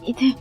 इथे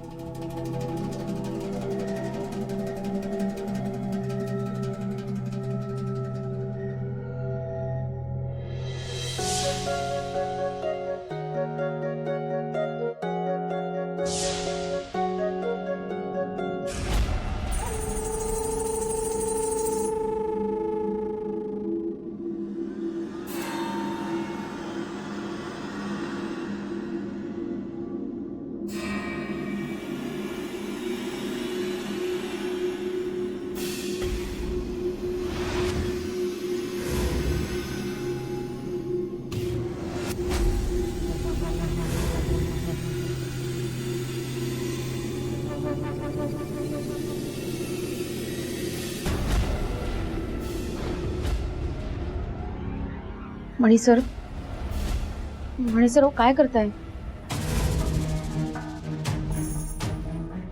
मणी सर काय करताय?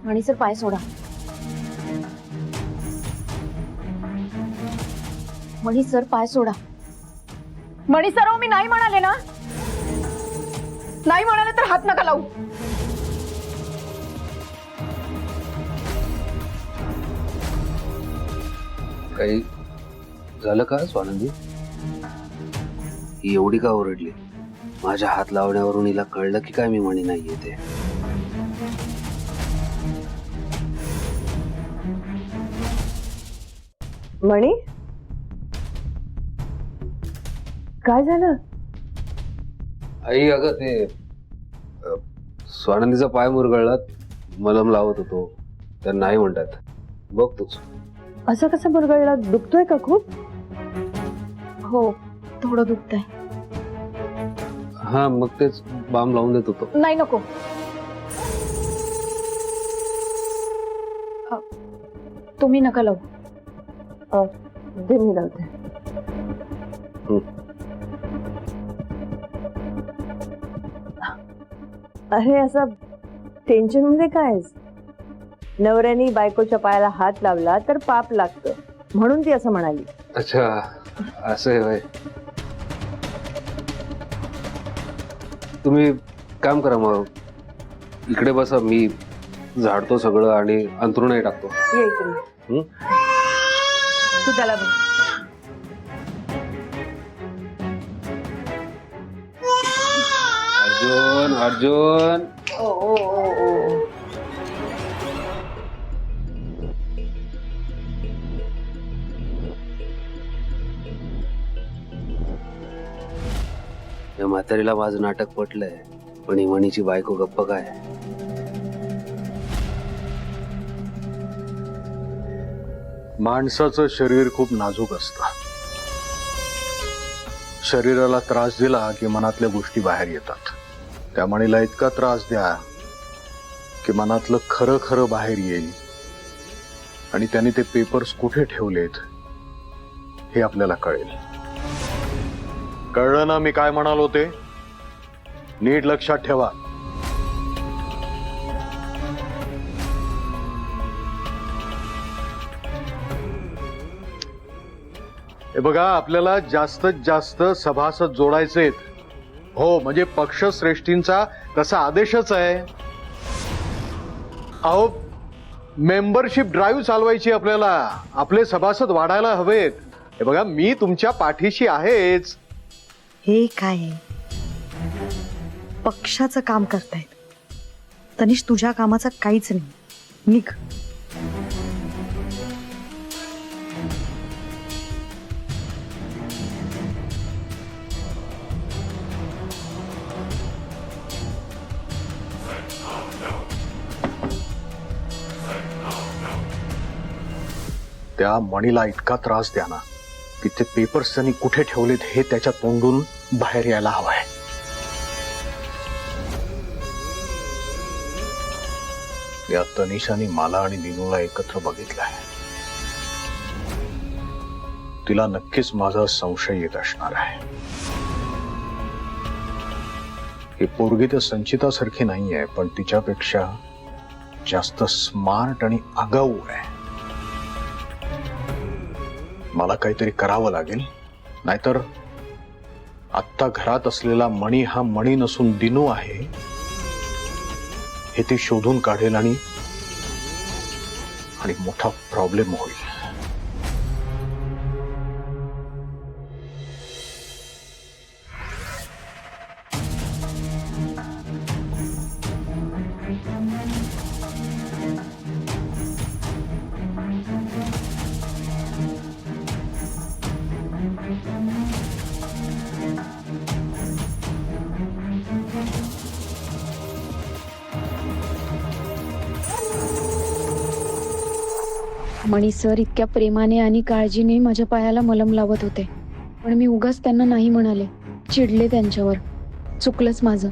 मणी सर पाय सोडा. मणी सर पाय सोडा. मणी सर मी नाही म्हणाले ना, नाही म्हणाले तर हात नका लावू. काही झालं का स्वानंदी? ही एवढी का ओरडली? माझ्या हात लावण्यावरून हिला कळलं की काय मी मणी नाहीये ते. मणी, काय झालं? आई अगं ते स्वानंदीचा पाय मुरगळला, मलम लावत होतो, तर नाही म्हणतात. बघ तूच. असं कसं मुरगळला? दुखतोय का खूप? हो थोडं दुखतंय. हा मग तेच बाम लावून देत होतो. नाही नको. तुम्ही नका लावू. दे मी लावते. अरे असं टेन्शन मध्ये काय? नवऱ्यानी बायकोच्या पायाला हात लावला तर पाप लागतं म्हणून ती असं म्हणाली. अच्छा असं आहे होय. तुम्ही काम करा मग, इकडे बसा, मी झाडतो सगळं आणि अंथरुणही टाकतो. ये इकडे. तू त्याला बघ. अर्जुन अर्जुन. ओ ओ ओ ओ. या म्हातारीला माझं नाटक पटलंय, पण ही मणीची बायको गप्प काय? माणसाचं शरीर खूप नाजूक असतं. शरीराला त्रास दिला की मनातल्या गोष्टी बाहेर येतात. त्या मणीला इतका त्रास द्या की मनातलं खरं खरं बाहेर येईल आणि त्याने ते पेपर्स कुठे ठेवलेत हे आपल्याला कळेल. कळलं ना मी काय म्हणालो ते? नीट लक्षात ठेवा. हे बघा, आपल्याला जास्तीत जास्त सभासद जोडायचेत. हो म्हणजे पक्षश्रेष्ठींचा तसा आदेशच आहे. अहो मेंबरशिप ड्राईव्ह चालवायची आपल्याला. आपले सभासद वाढायला हवेत. हे बघा, मी तुमच्या पाठीशी आहेच. हे काय पक्षाचं काम करतायत तनिष, तुझ्या कामाचं काहीच नाही. निघ. त्या मणीला इतका त्रास द्या ना की ते पेपर्स त्यांनी कुठे ठेवलेत हे त्याच्या तोंडून बाहेर यायला हवंय. या तनिषाने मला आणि दिनूला एकत्र बघितलंय. तिला नक्कीच माझा संशय येत असणार आहे. ही पोरगी तर संचितासारखी नाहीये, पण तिच्यापेक्षा जास्त स्मार्ट आणि आगाऊ आहे. मला काहीतरी करावं लागेल, नाहीतर आत्ता घरात असलेला मणी हा मणी नसून दिनू आहे हे ती शोधून काढेल आणि मोठा प्रॉब्लेम होईल. मणी सर इतक्या प्रेमाने आणि काळजीने माझ्या पायाला मलम लावत होते, पण मी उगाच त्यांना नाही म्हणाले, चिडले त्यांच्यावर. चुकलंच माझं.